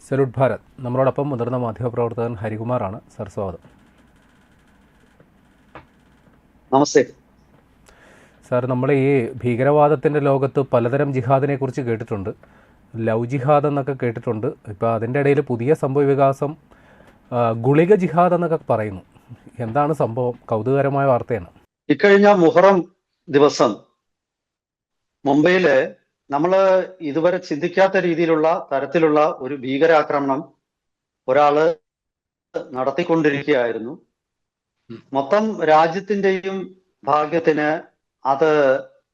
Salute Bharat. നമ്മളോടൊപ്പം മുതിർന്ന മാധ്യമപ്രവർത്തകൻ ഹരികുമാറാണ്. സർ, സ്വാഗതം. നമസ്തേ സാർ, നമ്മൾ ഈ ഭീകരവാദത്തിൻ്റെ ലോകത്ത് പലതരം ജിഹാദിനെ കുറിച്ച് കേട്ടിട്ടുണ്ട്. ലവ് ജിഹാദ് എന്നൊക്കെ കേട്ടിട്ടുണ്ട്. ഇപ്പോൾ അതിൻ്റെ ഇടയിൽ പുതിയ സംഭവ വികാസം ഗുളിക ജിഹാദ് എന്നൊക്കെ പറയുന്നു. എന്താണ് സംഭവം? കൗതുകകരമായ വാർത്തയാണ്. ഇക്കഴിഞ്ഞ മുഹറം ദിവസം മുംബൈയില് നമ്മൾ ഇതുവരെ ചിന്തിക്കാത്ത രീതിയിലുള്ള തരത്തിലുള്ള ഒരു ഭീകരാക്രമണം ഒരാള് നടത്തിക്കൊണ്ടിരിക്കുകയായിരുന്നു. മൊത്തം രാജ്യത്തിന്റെയും ഭാഗ്യത്തിന് അത്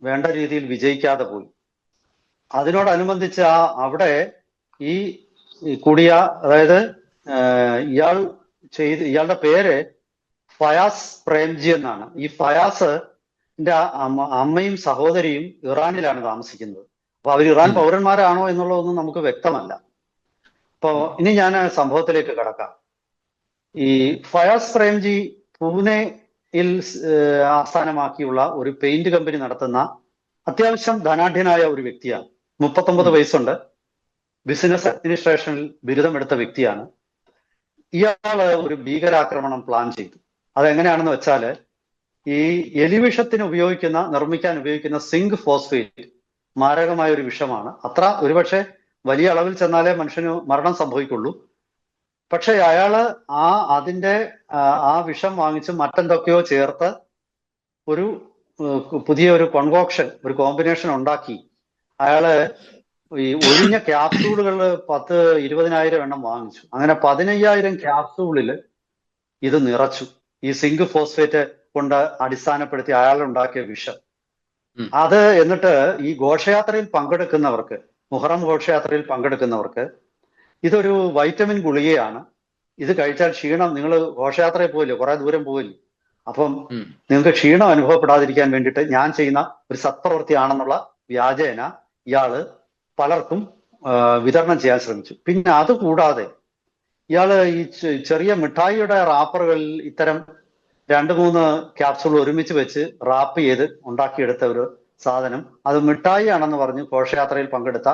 വേണ്ട രീതിയിൽ വിജയിക്കാതെ പോയി. അതിനോടനുബന്ധിച്ച് അവിടെ ഈ കൂടിയ, അതായത് ഇയാളുടെ പേര് ഫയാസ് പ്രേംജി എന്നാണ്. ഈ ഫയാസിന്റെ അമ്മയും സഹോദരിയും ഇറാനിലാണ് താമസിക്കുന്നത്. അപ്പൊ അവർ ഇറാൻ പൗരന്മാരാണോ എന്നുള്ളതൊന്നും നമുക്ക് വ്യക്തമല്ല. അപ്പോ ഇനി ഞാൻ സംഭവത്തിലേക്ക് കടക്കാം. ഈ ഫയാസ് പ്രേംജി പൂനെയിൽ ആസ്ഥാനമാക്കിയുള്ള ഒരു പെയിന്റ് കമ്പനി നടത്തുന്ന അത്യാവശ്യം ധനാഢ്യനായ ഒരു വ്യക്തിയാണ്. 39 വയസ്സുണ്ട്. ബിസിനസ് അഡ്മിനിസ്ട്രേഷനിൽ ബിരുദമെടുത്ത വ്യക്തിയാണ്. ഇയാള് ഒരു ഭീകരാക്രമണം പ്ലാൻ ചെയ്തു. അതെങ്ങനെയാണെന്ന് വെച്ചാല്, ഈ എലിവിഷത്തിന് നിർമ്മിക്കാൻ ഉപയോഗിക്കുന്ന സിങ്ക് ഫോസ്ഫേറ്റ് മാരകമായ ഒരു വിഷമാണ്. ഒരുപക്ഷെ വലിയ അളവിൽ ചെന്നാലേ മനുഷ്യന് മരണം സംഭവിക്കുള്ളൂ. പക്ഷെ അയാള് ആ വിഷം വാങ്ങിച്ച് മറ്റെന്തൊക്കെയോ ചേർത്ത് ഒരു പുതിയ ഒരു കോമ്പിനേഷൻ ഉണ്ടാക്കി അയാള് ഈ ഒഴിഞ്ഞ ക്യാപ്സൂളുകൾ 10-20,000 എണ്ണം വാങ്ങിച്ചു. അങ്ങനെ 15,000 ക്യാപ്സൂളില് ഇത് നിറച്ചു. ഈ സിങ്ക് ഫോസ്ഫേറ്റ് കൊണ്ട് അടിസ്ഥാനപ്പെടുത്തി അയാൾ ഉണ്ടാക്കിയ വിഷം. അത് എന്നിട്ട് ഈ ഘോഷയാത്രയിൽ പങ്കെടുക്കുന്നവർക്ക്, മുഹറം ഘോഷയാത്രയിൽ പങ്കെടുക്കുന്നവർക്ക് ഇതൊരു വൈറ്റമിൻ ഗുളികയാണ്. ഇത് കഴിച്ചാൽ ക്ഷീണം, നിങ്ങൾ ഘോഷയാത്രയിൽ പോയില്ലേ, കുറെ ദൂരം പോയില്ലേ, അപ്പം നിങ്ങൾക്ക് ക്ഷീണം അനുഭവപ്പെടാതിരിക്കാൻ വേണ്ടിയിട്ട് ഞാൻ ചെയ്യുന്ന ഒരു സത്പ്രവൃത്തിയാണെന്നുള്ള വ്യാജേന ഇയാള് പലർക്കും വിതരണം ചെയ്യാൻ ശ്രമിച്ചു. പിന്നെ അതുകൂടാതെ ഇയാള് ഈ ചെറിയ മിഠായിയുടെ റാപ്പറുകളിൽ ഇത്തരം 2-3 ക്യാപ്സൂൾ ഒരുമിച്ച് വെച്ച് റാപ്പ് ചെയ്ത് ഉണ്ടാക്കിയെടുത്ത ഒരു സാധനം, അത് മിഠായി ആണെന്ന് പറഞ്ഞ് ഘോഷയാത്രയിൽ പങ്കെടുത്ത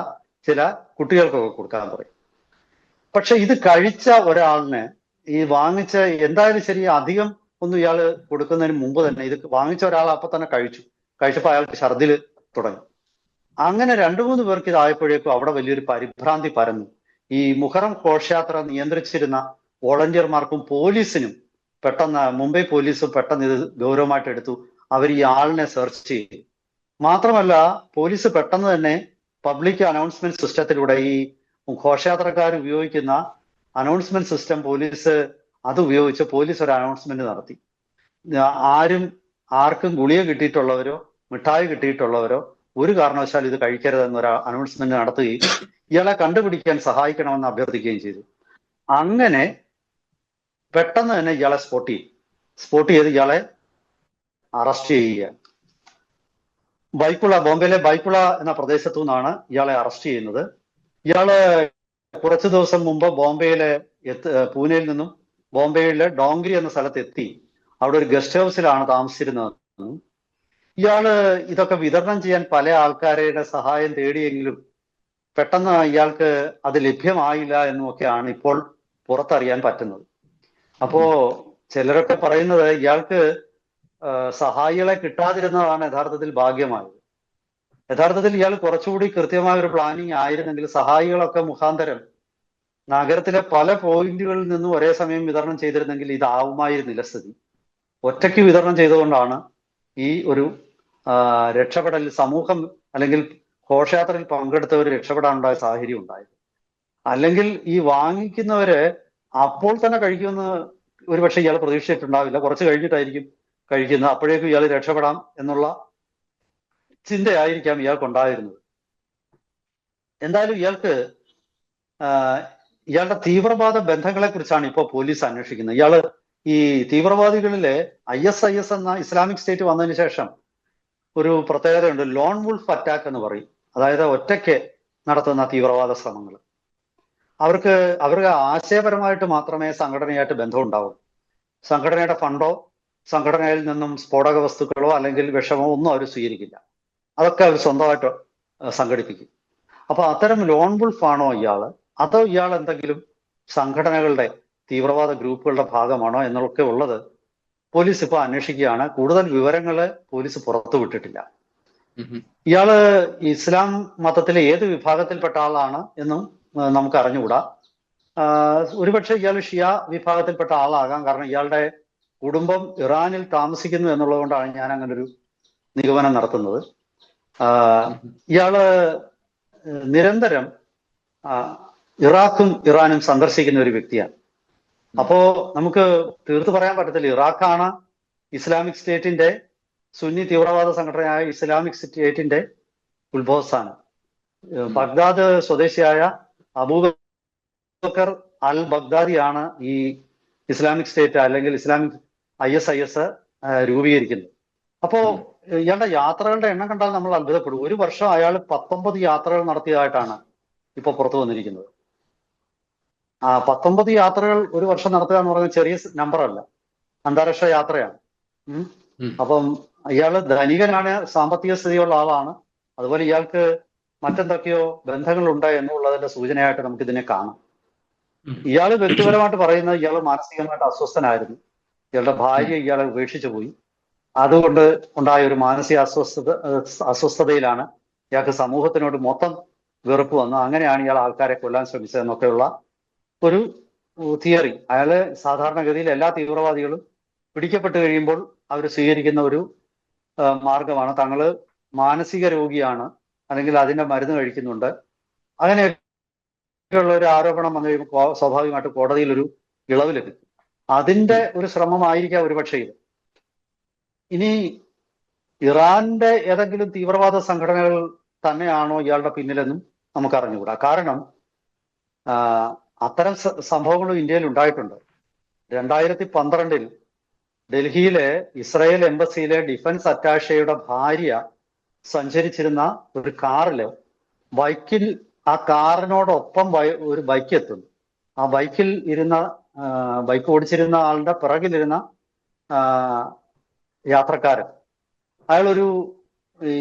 ചില കുട്ടികൾക്കൊക്കെ കൊടുക്കാൻ പറയും. പക്ഷെ ഇത് കഴിച്ച ഒരാളിന്, ഈ വാങ്ങിച്ച, എന്തായാലും ശരി, അധികം ഒന്നും ഇയാള് കൊടുക്കുന്നതിന് മുമ്പ് തന്നെ ഇത് വാങ്ങിച്ച ഒരാൾ അപ്പൊ തന്നെ കഴിച്ചപ്പോൾ അയാൾക്ക് ഛർദിൽ തുടങ്ങി. അങ്ങനെ 2-3 പേർക്ക് ഇതായപ്പോഴേക്കും അവിടെ വലിയൊരു പരിഭ്രാന്തി പരന്നു. ഈ മുഹറം ഘോഷയാത്ര നിയന്ത്രിച്ചിരുന്ന വോളണ്ടിയർമാർക്കും പോലീസിനും പെട്ടെന്ന്, മുംബൈ പോലീസും പെട്ടെന്ന് ഇത് ഗൗരവമായിട്ട് എടുത്തു. അവർ ഈ ആളിനെ സെർച്ച് ചെയ്തു. മാത്രമല്ല, പോലീസ് പെട്ടെന്ന് തന്നെ പബ്ലിക് അനൗൺസ്മെന്റ് സിസ്റ്റത്തിലൂടെ, ഈ ഘോഷയാത്രക്കാർ ഉപയോഗിക്കുന്ന അനൗൺസ്മെന്റ് സിസ്റ്റം, ഉപയോഗിച്ച് പോലീസ് ഒരു അനൗൺസ്മെന്റ് നടത്തി. ആർക്കും ഗുളിക കിട്ടിയിട്ടുള്ളവരോ മിഠായി കിട്ടിയിട്ടുള്ളവരോ ഒരു കാരണവശാൽ ഇത് കഴിക്കരുതെന്നൊരു അനൗൺസ്മെന്റ് നടത്തുകയും ഇയാളെ കണ്ടുപിടിക്കാൻ സഹായിക്കണമെന്ന് അഭ്യർത്ഥിക്കുകയും ചെയ്തു. അങ്ങനെ പെട്ടെന്ന് തന്നെ ഇയാളെ സ്പോട്ട് ചെയ്ത് ഇയാളെ അറസ്റ്റ് ചെയ്യുകയാണ്. ബോംബെയിലെ ബൈക്കുള എന്ന പ്രദേശത്തു നിന്നാണ് ഇയാളെ അറസ്റ്റ് ചെയ്യുന്നത്. ഇയാള് കുറച്ചു ദിവസം മുമ്പ് പൂനെയിൽ നിന്നും ബോംബെയിലെ ഡോംഗ്രി എന്ന സ്ഥലത്ത് എത്തി. അവിടെ ഒരു ഗസ്റ്റ് ഹൗസിലാണ് താമസിച്ചിരുന്നതെന്നും ഇയാള് ഇതൊക്കെ വിതരണം ചെയ്യാൻ പല ആൾക്കാരുടെ സഹായം തേടിയെങ്കിലും പെട്ടെന്ന് ഇയാൾക്ക് അത് ലഭ്യമായില്ല എന്നുമൊക്കെയാണ് ഇപ്പോൾ പുറത്തറിയാൻ പറ്റുന്നത്. അപ്പോ ചിലരൊക്കെ പറയുന്നത് ഇയാൾക്ക് സഹായികളെ കിട്ടാതിരുന്നതാണ് യഥാർത്ഥത്തിൽ ഭാഗ്യമായത്. യഥാർത്ഥത്തിൽ ഇയാൾ കുറച്ചുകൂടി കൃത്യമായ ഒരു പ്ലാനിങ് ആയിരുന്നെങ്കിൽ സഹായികളൊക്കെ മുഖാന്തരം നഗരത്തിലെ പല പോയിന്റുകളിൽ നിന്നും ഒരേ സമയം വിതരണം ചെയ്തിരുന്നെങ്കിൽ ഇതാവുമായിരുന്നില്ല സ്ഥിതി. ഒറ്റയ്ക്ക് വിതരണം ചെയ്തുകൊണ്ടാണ് ഈ ഒരു രക്ഷപ്പെടൽ, സമൂഹം അല്ലെങ്കിൽ ഘോഷയാത്രയിൽ പങ്കെടുത്തവർ രക്ഷപ്പെടാനുണ്ടായ സാഹചര്യം ഉണ്ടായത്. അല്ലെങ്കിൽ ഈ വാങ്ങിക്കുന്നവര് അപ്പോൾ തന്നെ കഴിക്കുമെന്ന് ഒരുപക്ഷെ ഇയാൾ പ്രതീക്ഷിച്ചിട്ടുണ്ടാവില്ല. കുറച്ച് കഴിഞ്ഞിട്ടായിരിക്കും കഴിക്കുന്നത്. അപ്പോഴേക്കും ഇയാൾ രക്ഷപ്പെടാം എന്നുള്ള ചിന്തയായിരിക്കാം ഇയാൾക്കുണ്ടായിരുന്നത്. എന്തായാലും ഇയാളുടെ തീവ്രവാദ ബന്ധങ്ങളെ കുറിച്ചാണ് ഇപ്പോൾ പോലീസ് അന്വേഷിക്കുന്നത്. ഇയാള് ഈ തീവ്രവാദികളിലെ ISIS എന്ന ഇസ്ലാമിക് സ്റ്റേറ്റ് വന്നതിന് ശേഷം ഒരു പ്രത്യേകതയുണ്ട്. ലോൺ വുൾഫ് അറ്റാക്ക് എന്ന് പറയും. അതായത് ഒറ്റയ്ക്ക് നടത്തുന്ന തീവ്രവാദ ശ്രമങ്ങൾ. അവർക്ക് ആശയപരമായിട്ട് മാത്രമേ സംഘടനയായിട്ട് ബന്ധം ഉണ്ടാവൂ. സംഘടനയുടെ ഫണ്ടോ സംഘടനയിൽ നിന്നും സ്ഫോടക വസ്തുക്കളോ അല്ലെങ്കിൽ വിഷമോ ഒന്നും അവർ സ്വീകരിക്കില്ല. അതൊക്കെ അവർ സ്വന്തമായിട്ട് സംഘടിപ്പിക്കും. അപ്പൊ അത്തരം ലോൺ വുൾഫ് ആണോ ഇയാള്? അതോ ഇയാൾ എന്തെങ്കിലും സംഘടനകളുടെ തീവ്രവാദ ഗ്രൂപ്പുകളുടെ ഭാഗമാണോ എന്നൊക്കെ ഉള്ളത് പോലീസ് ഇപ്പോൾ അന്വേഷിക്കുകയാണ്. കൂടുതൽ വിവരങ്ങൾ പോലീസ് പുറത്തുവിട്ടിട്ടില്ല. ഇയാള് ഇസ്ലാം മതത്തിലെ ഏത് വിഭാഗത്തിൽപ്പെട്ട ആളാണ് എന്നും നമുക്ക് അറിഞ്ഞുകൂടാ. ഒരുപക്ഷെ ഇയാൾ ഷിയ വിഭാഗത്തിൽപ്പെട്ട ആളാകാം. കാരണം ഇയാളുടെ കുടുംബം ഇറാനിൽ താമസിക്കുന്നു എന്നുള്ളത് കൊണ്ടാണ് ഞാൻ അങ്ങനെ ഒരു നിഗമനം നടത്തുന്നത്. ഇയാള് നിരന്തരം ഇറാഖും ഇറാനും സന്ദർശിക്കുന്ന ഒരു വ്യക്തിയാണ്. അപ്പോ നമുക്ക് തീർത്തു പറയാൻ പറ്റത്തില്ല ഇറാഖാണ് ഇസ്ലാമിക് സ്റ്റേറ്റിന്റെ സുന്നി തീവ്രവാദ സംഘടനയായ ഇസ്ലാമിക് സ്റ്റേറ്റിന്റെ ഉത്ഭവസ്ഥാനം. ബഗ്ദാദ് സ്വദേശിയായ അബൂബക്കർ അൽ ബഗ്ദാദിയാണ് ഈ ഇസ്ലാമിക് സ്റ്റേറ്റ് അല്ലെങ്കിൽ ഇസ്ലാമിക് ISIS രൂപീകരിക്കുന്നത്. അപ്പോ ഇയാളുടെ യാത്രകളുടെ എണ്ണം കണ്ടാൽ നമ്മൾ അത്ഭുതപ്പെടും. ഒരു വർഷം അയാൾ 19 യാത്രകൾ നടത്തിയതായിട്ടാണ് ഇപ്പൊ പുറത്തു വന്നിരിക്കുന്നത്. 19 യാത്രകൾ ഒരു വർഷം നടത്തുക എന്ന് പറയുന്നത് ചെറിയ നമ്പറല്ല, അന്താരാഷ്ട്ര യാത്രയാണ്. അപ്പം ഇയാള് ധനികനാണ്, സാമ്പത്തിക സ്ഥിതിയുള്ള ആളാണ്. അതുപോലെ ഇയാൾക്ക് മറ്റെന്തൊക്കെയോ ബന്ധങ്ങളുണ്ട് എന്നുള്ളതിന്റെ സൂചനയായിട്ട് നമുക്ക് ഇതിനെ കാണാം. ഇയാള് വ്യക്തിപരമായിട്ട് പറയുന്നത് ഇയാൾ മാനസികമായിട്ട് അസ്വസ്ഥനായിരുന്നു. ഇയാളുടെ ഭാര്യ ഇയാളെ ഉപേക്ഷിച്ചു പോയി. അതുകൊണ്ട് ഉണ്ടായ ഒരു മാനസിക അസ്വസ്ഥതയിലാണ് ഇയാൾക്ക് സമൂഹത്തിനോട് മൊത്തം വെറുപ്പ് വന്നു. അങ്ങനെയാണ് ഇയാൾ ആൾക്കാരെ കൊല്ലാൻ ശ്രമിച്ചതെന്നൊക്കെയുള്ള ഒരു തിയറി. അയാള് സാധാരണഗതിയിൽ എല്ലാ തീവ്രവാദികളും പിടിക്കപ്പെട്ട് കഴിയുമ്പോൾ അവർ സ്വീകരിക്കുന്ന ഒരു മാർഗമാണ് തങ്ങള് മാനസിക രോഗിയാണ് അല്ലെങ്കിൽ അതിന്റെ മരുന്ന് കഴിക്കുന്നുണ്ട്. അങ്ങനെയൊക്കെയുള്ള ഒരു ആരോപണം വന്നു കഴിയുമ്പോൾ സ്വാഭാവികമായിട്ട് കോടതിയിൽ ഒരു ഇളവ് ലഭിക്കും. അതിന്റെ ഒരു ശ്രമമായിരിക്കാം ഒരുപക്ഷെ ഇത്. ഇനി ഇറാന്റെ ഏതെങ്കിലും തീവ്രവാദ സംഘടനകൾ തന്നെയാണോ ഇയാളുടെ പിന്നിലെന്നും നമുക്ക് അറിഞ്ഞുകൂടാ. കാരണം അത്തരം സംഭവങ്ങളും ഇന്ത്യയിൽ ഉണ്ടായിട്ടുണ്ട്. 2012 ഡൽഹിയിലെ ഇസ്രായേൽ എംബസിയിലെ ഡിഫൻസ് അറ്റാഷയുടെ ഭാര്യ സഞ്ചരിച്ചിരുന്ന ഒരു കാറില് ബൈക്കിൽ ആ കാറിനോടൊപ്പം ഒരു ബൈക്ക് എത്തുന്നു. ആ ബൈക്കിൽ ഇരുന്ന ബൈക്ക് ഓടിച്ചിരുന്ന ആളുടെ പിറകിലിരുന്ന യാത്രക്കാരൻ അയാളൊരു ഈ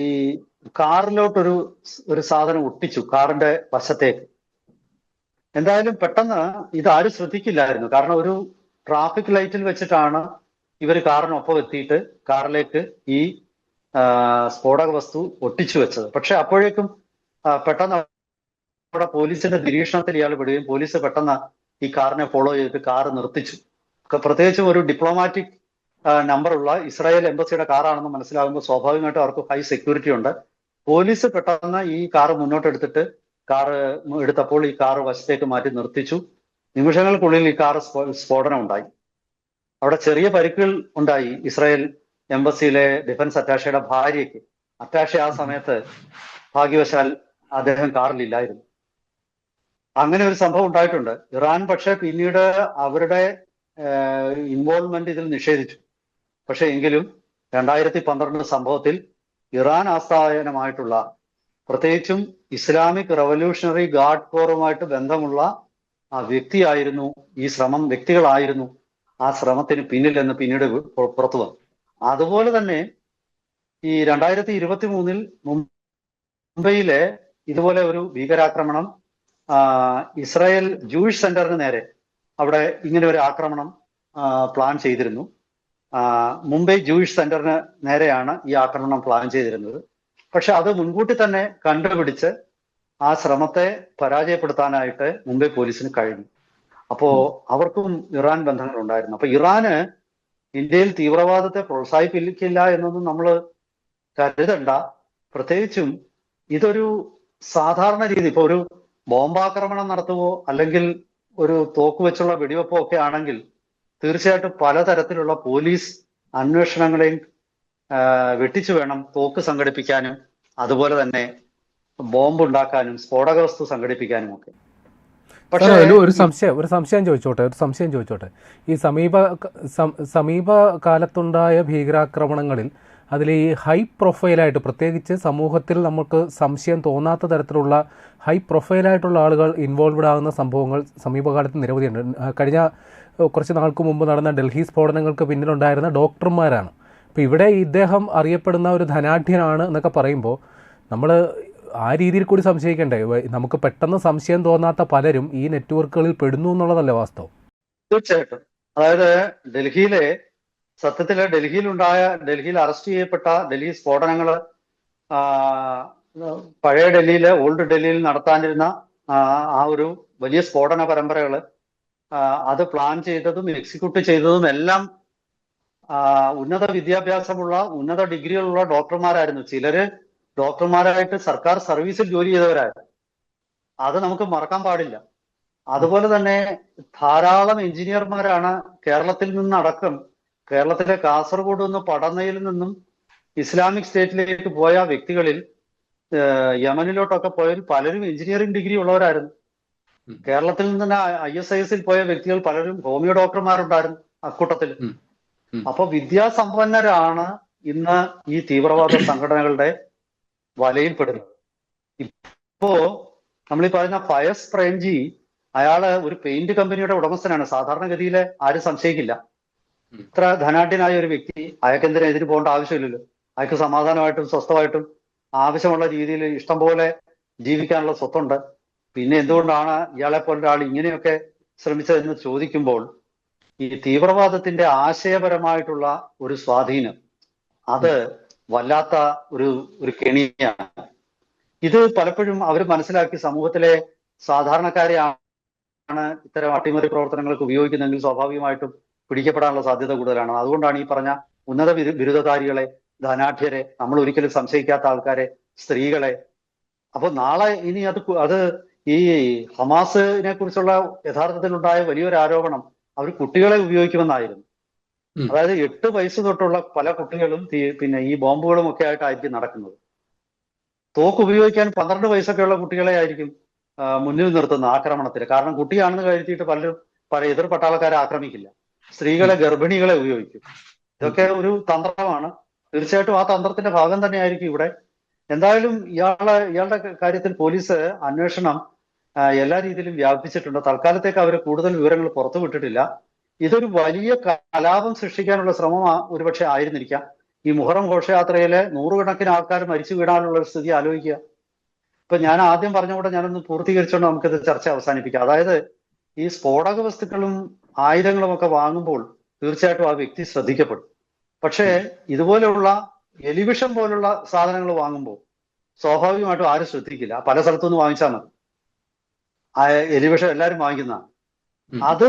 കാറിലോട്ടൊരു സാധനം ഒട്ടിച്ചു കാറിന്റെ വശത്തേക്ക്. എന്തായാലും പെട്ടെന്ന് ഇതാരും ശ്രദ്ധിക്കില്ലായിരുന്നു. കാരണം ഒരു ട്രാഫിക് ലൈറ്റിൽ വെച്ചിട്ടാണ് ഇവർ കാറിനൊപ്പം എത്തിയിട്ട് കാറിലേക്ക് ഈ സ്ഫോടക വസ്തു ഒട്ടിച്ചു വെച്ചത്. പക്ഷെ അപ്പോഴേക്കും പെട്ടെന്ന് അവിടെ പോലീസിന്റെ നിരീക്ഷണത്തിൽ ഇയാൾ പെടുകയും പോലീസ് പെട്ടെന്ന് ഈ കാറിനെ ഫോളോ ചെയ്തിട്ട് കാറ് നിർത്തിച്ചു. പ്രത്യേകിച്ചും ഒരു ഡിപ്ലോമാറ്റിക് നമ്പറുള്ള ഇസ്രായേൽ എംബസിയുടെ കാറാണെന്ന് മനസ്സിലാകുമ്പോൾ സ്വാഭാവികമായിട്ടും അവർക്ക് ഹൈ സെക്യൂരിറ്റി ഉണ്ട്. പോലീസ് പെട്ടെന്ന് ഈ കാറ് മുന്നോട്ടെടുത്തിട്ട് കാറ് എടുത്തപ്പോൾ ഈ കാറ് വശത്തേക്ക് മാറ്റി നിർത്തിച്ചു. നിമിഷങ്ങൾക്കുള്ളിൽ ഈ കാറ് സ്ഫോടനം ഉണ്ടായി. അവിടെ ചെറിയ പരിക്കുകൾ ഉണ്ടായി ഇസ്രായേൽ എംബസിയിലെ ഡിഫൻസ് അറ്റാഷയുടെ ഭാര്യയ്ക്ക്. അറ്റാഷെ ആ സമയത്ത് ഭാഗ്യവശാൽ അദ്ദേഹം കാറിലില്ലായിരുന്നു. അങ്ങനെ ഒരു സംഭവം ഉണ്ടായിട്ടുണ്ട്. ഇറാൻ പക്ഷെ പിന്നീട് അവരുടെ ഇൻവോൾവ്മെന്റ് ഇതിൽ നിഷേധിച്ചു. പക്ഷെ എങ്കിലും 2012 സംഭവത്തിൽ ഇറാൻ ആസ്ഥാനമായിട്ടുള്ള പ്രത്യേകിച്ചും ഇസ്ലാമിക് റവല്യൂഷണറി ഗാർഡ് കോറുമായിട്ട് ബന്ധമുള്ള ആ വ്യക്തിയായിരുന്നു ഈ ശ്രമം, വ്യക്തികളായിരുന്നു ആ ശ്രമത്തിന് പിന്നിലെന്ന് പിന്നീട് പുറത്തു വന്നു. അതുപോലെ തന്നെ ഈ 2023 മുംബൈയിലെ ഇതുപോലെ ഒരു ഭീകരാക്രമണം ഇസ്രായേൽ ജൂയിഷ് സെന്ററിന് നേരെ അവിടെ ഇങ്ങനെ ഒരു ആക്രമണം പ്ലാൻ ചെയ്തിരുന്നു. മുംബൈ ജൂയിഷ് സെന്ററിന് നേരെയാണ് ഈ ആക്രമണം പ്ലാൻ ചെയ്തിരുന്നത്. പക്ഷെ അത് മുൻകൂട്ടി തന്നെ കണ്ടുപിടിച്ച് ആ ശ്രമത്തെ പരാജയപ്പെടുത്താനായിട്ട് മുംബൈ പോലീസിന് കഴിഞ്ഞു. അപ്പോ അവർക്കും ഇറാൻ ബന്ധങ്ങൾ ഉണ്ടായിരുന്നു. അപ്പൊ ഇറാന് ഇന്ത്യയിൽ തീവ്രവാദത്തെ പ്രോത്സാഹിപ്പിക്കില്ല എന്നൊന്നും നമ്മൾ കരുതണ്ട. പ്രത്യേകിച്ചും ഇതൊരു സാധാരണ രീതി, ഇപ്പൊ ഒരു ബോംബാക്രമണം നടത്തുവോ അല്ലെങ്കിൽ ഒരു തോക്ക് വെച്ചുള്ള വെടിവെപ്പോ ഒക്കെ ആണെങ്കിൽ തീർച്ചയായിട്ടും പലതരത്തിലുള്ള പോലീസ് അന്വേഷണങ്ങളെയും വെട്ടിച്ചു വേണം തോക്ക് സംഘടിപ്പിക്കാനും അതുപോലെ തന്നെ ബോംബ് ഉണ്ടാക്കാനും സ്ഫോടക വസ്തു സംഘടിപ്പിക്കാനും ഒക്കെ. പക്ഷേ ഒരു സംശയം ചോദിച്ചോട്ടെ. ഈ സമീപകാലത്തുണ്ടായ ഭീകരാക്രമണങ്ങളിൽ അതിൽ ഈ ഹൈ പ്രൊഫൈലായിട്ട്, പ്രത്യേകിച്ച് സമൂഹത്തിൽ നമുക്ക് സംശയം തോന്നാത്ത തരത്തിലുള്ള ഹൈ പ്രൊഫൈലായിട്ടുള്ള ആളുകൾ ഇൻവോൾവ്ഡ് ആകുന്ന സംഭവങ്ങൾ സമീപകാലത്ത് നിരവധിയുണ്ട്. കഴിഞ്ഞ കുറച്ച് നാൾക്ക് മുമ്പ് നടന്ന ഡൽഹി സ്ഫോടനങ്ങൾക്ക് പിന്നിലുണ്ടായിരുന്ന ഡോക്ടർമാരാണ്. അപ്പോൾ ഇവിടെ ഇദ്ദേഹം അറിയപ്പെടുന്ന ഒരു ധനാഢ്യനാണ് എന്നൊക്കെ പറയുമ്പോൾ നമ്മൾ ആ രീതിയിൽ കൂടി സംശയിക്കണ്ടേ? നമുക്ക് പെട്ടെന്ന് സംശയം തോന്നാത്ത പലരും ഈ നെറ്റ്വർക്കുകളിൽ പെടുന്നു എന്നുള്ളതല്ലേ വാസ്തവം? തീർച്ചയായിട്ടും. അതായത് സത്യത്തില് ഡൽഹിയിൽ അറസ്റ്റ് ചെയ്യപ്പെട്ട ഡൽഹി സ്ഫോടനങ്ങള് പഴയ ഡൽഹിയിലെ ഓൾഡ് ഡൽഹിയിൽ നടത്താനിരുന്ന ആ ഒരു വലിയ സ്ഫോടന പരമ്പരകള് അത് പ്ലാൻ ചെയ്തതും എക്സിക്യൂട്ട് ചെയ്തതും എല്ലാം ഉന്നത വിദ്യാഭ്യാസമുള്ള ഉന്നത ഡിഗ്രികളുള്ള ഡോക്ടർമാരായിരുന്നു. ചിലര് ഡോക്ടർമാരായിട്ട് സർക്കാർ സർവീസിൽ ജോലി ചെയ്തവരായിരുന്നു. അത് നമുക്ക് മറക്കാൻ പാടില്ല. അതുപോലെ തന്നെ ധാരാളം എഞ്ചിനീയർമാരാണ് കേരളത്തിലെ കാസർഗോഡ് നിന്ന് പടന്നയിൽ നിന്നും ഇസ്ലാമിക് സ്റ്റേറ്റിലേക്ക് പോയ വ്യക്തികളിൽ യമനിലോട്ടൊക്കെ പോയവർ പലരും എഞ്ചിനീയറിംഗ് ഡിഗ്രി ഉള്ളവരായിരുന്നു. കേരളത്തിൽ നിന്ന് തന്നെ ISIS-ൽ പോയ വ്യക്തികൾ പലരും ഹോമിയോ ഡോക്ടർമാരുണ്ടായിരുന്നു അക്കൂട്ടത്തിൽ. അപ്പൊ വിദ്യാസമ്പന്നരാണ് ഇന്ന് ഈ തീവ്രവാദ സംഘടനകളുടെ വലയിൽപ്പെടുന്നത്. ഇപ്പോ നമ്മൾ ഈ പറയുന്ന ഫയസ് പ്രേംജി, അയാള് ഒരു പെയിന്റ് കമ്പനിയുടെ ഉടമസ്ഥനാണ്. സാധാരണഗതിയിലെ ആരും സംശയിക്കില്ല. ഇത്ര ധനാഢ്യനായ ഒരു വ്യക്തി, അയാൾക്കെന്തിനാ എതിര് പോകേണ്ട ആവശ്യമില്ലല്ലോ. അയാൾക്ക് സമാധാനമായിട്ടും സ്വസ്ഥമായിട്ടും ആവശ്യമുള്ള രീതിയിൽ ഇഷ്ടം പോലെ ജീവിക്കാനുള്ള സ്വത്തുണ്ട്. പിന്നെ എന്തുകൊണ്ടാണ് ഇയാളെ പോലെ ഒരാൾ ഇങ്ങനെയൊക്കെ ശ്രമിച്ചതെന്ന് ചോദിക്കുമ്പോൾ ഈ തീവ്രവാദത്തിന്റെ ആശയപരമായിട്ടുള്ള ഒരു സ്വാധീനം അത് വല്ലാത്ത ഒരു കെണിയാണ്. ഇത് പലപ്പോഴും അവർ മനസ്സിലാക്കി സമൂഹത്തിലെ സാധാരണക്കാരെയാണ് ഇത്തരം അട്ടിമറി പ്രവർത്തനങ്ങൾക്ക് ഉപയോഗിക്കുന്നതെങ്കിൽ സ്വാഭാവികമായിട്ടും പിടിക്കപ്പെടാനുള്ള സാധ്യത കൂടുതലാണ്. അതുകൊണ്ടാണ് ഈ പറഞ്ഞ ഉന്നത ബിരുദധാരികളെ, ധനാഢ്യരെ, നമ്മൾ ഒരിക്കലും സംശയിക്കാത്ത ആൾക്കാരെ, സ്ത്രീകളെ. അപ്പൊ നാളെ ഇനി അത് ഈ ഹമാസിനെ കുറിച്ചുള്ള യഥാർത്ഥത്തിലുണ്ടായ വലിയൊരു ആരോപണം അവർ കുട്ടികളെ ഉപയോഗിക്കുമെന്നായിരുന്നു. അതായത് 8 വയസ്സ് തൊട്ടുള്ള പല കുട്ടികളും പിന്നെ ഈ ബോംബുകളും ഒക്കെ ആയിട്ടായിരിക്കും നടക്കുന്നത്. തോക്ക് ഉപയോഗിക്കാൻ 12 വയസ്സൊക്കെയുള്ള കുട്ടികളെ ആയിരിക്കും മുന്നിൽ നിർത്തുന്ന ആക്രമണത്തിന്. കാരണം കുട്ടിയാണെന്ന് കരുതിയിട്ട് പല എതിർ പട്ടാളക്കാരെ ആക്രമിക്കില്ല. സ്ത്രീകളെ, ഗർഭിണികളെ ഉപയോഗിക്കും. ഇതൊക്കെ ഒരു തന്ത്രമാണ്. തീർച്ചയായിട്ടും ആ തന്ത്രത്തിന്റെ ഭാഗം തന്നെയായിരിക്കും ഇവിടെ. എന്തായാലും ഇയാളുടെ കാര്യത്തിൽ പോലീസ് അന്വേഷണം എല്ലാ രീതിയിലും വ്യാപിപ്പിച്ചിട്ടുണ്ട്. തൽക്കാലത്തേക്ക് അവർ കൂടുതൽ വിവരങ്ങൾ പുറത്തുവിട്ടിട്ടില്ല. ഇതൊരു വലിയ കലാപം സൃഷ്ടിക്കാനുള്ള ശ്രമം ഒരുപക്ഷെ ആയിരുന്നിരിക്കാം. ഈ മുഹറം ഘോഷയാത്രയിലെ 100 കണക്കിന് ആൾക്കാർ മരിച്ചു വീഴാനുള്ള ഒരു സ്ഥിതി ആലോചിക്കുക. ഇപ്പൊ ഞാൻ ആദ്യം പറഞ്ഞുകൂടെ ഞാനൊന്ന് പൂർത്തീകരിച്ചുകൊണ്ട് നമുക്കിത് ചർച്ച അവസാനിപ്പിക്കാം. അതായത് ഈ സ്ഫോടക വസ്തുക്കളും ആയുധങ്ങളും ഒക്കെ വാങ്ങുമ്പോൾ തീർച്ചയായിട്ടും ആ വ്യക്തി ശ്രദ്ധിക്കപ്പെടും. പക്ഷേ ഇതുപോലെയുള്ള എലിവിഷം പോലുള്ള സാധനങ്ങൾ വാങ്ങുമ്പോൾ സ്വാഭാവികമായിട്ടും ആരും ശ്രദ്ധിക്കില്ല. പല സ്ഥലത്തുനിന്ന് വാങ്ങിച്ചാൽ മതി. ആ എലിവിഷം എല്ലാവരും വാങ്ങിക്കുന്നതാണ്. അത്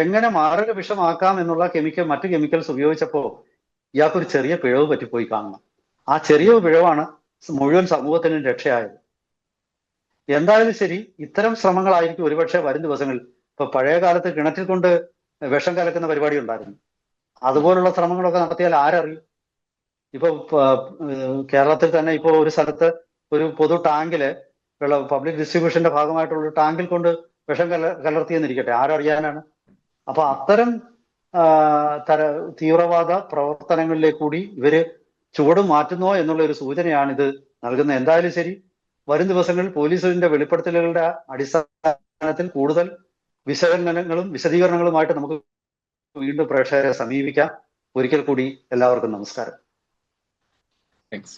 എങ്ങനെ മാരക വിഷമാക്കാം എന്നുള്ള മറ്റു കെമിക്കൽസ് ഉപയോഗിച്ചപ്പോൾ ഇയാൾക്കൊരു ചെറിയ പിഴവ് പറ്റിപ്പോയി കാണണം. ആ ചെറിയ പിഴവാണ് മുഴുവൻ സമൂഹത്തിനും രക്ഷയായത്. എന്തായാലും ശരി, ഇത്തരം ശ്രമങ്ങളായിരിക്കും ഒരുപക്ഷെ വരും ദിവസങ്ങളിൽ. ഇപ്പൊ പഴയ കാലത്ത് കിണറ്റിൽ കൊണ്ട് വിഷം കലക്കുന്ന പരിപാടി ഉണ്ടായിരുന്നു. അതുപോലുള്ള ശ്രമങ്ങളൊക്കെ നടത്തിയാൽ ആരറിയും? ഇപ്പൊ കേരളത്തിൽ തന്നെ ഇപ്പോ ഒരു സ്ഥലത്ത് ഒരു പൊതു ടാങ്കില് പബ്ലിക് ഡിസ്ട്രിബ്യൂഷന്റെ ഭാഗമായിട്ടുള്ള ഒരു ടാങ്കിൽ കൊണ്ട് വിഷം കലർത്തിയെന്നിരിക്കട്ടെ, ആരറിയാനാണ്? അപ്പൊ അത്തരം തീവ്രവാദ പ്രവർത്തനങ്ങളിലേക്ക് കൂടി ഇവര് ചുവട് മാറ്റുന്നോ എന്നുള്ള ഒരു സൂചനയാണ് ഇത് നൽകുന്നത്. എന്തായാലും ശരി, വരും ദിവസങ്ങളിൽ പോലീസിന്റെ വെളിപ്പെടുത്തലുകളുടെ അടിസ്ഥാനത്തിൽ കൂടുതൽ വിശദീകരണങ്ങളുമായിട്ട് നമുക്ക് വീണ്ടും പ്രേക്ഷകരെ സമീപിക്കാം. ഒരിക്കൽ കൂടി എല്ലാവർക്കും നമസ്കാരം. താങ്ക്സ്.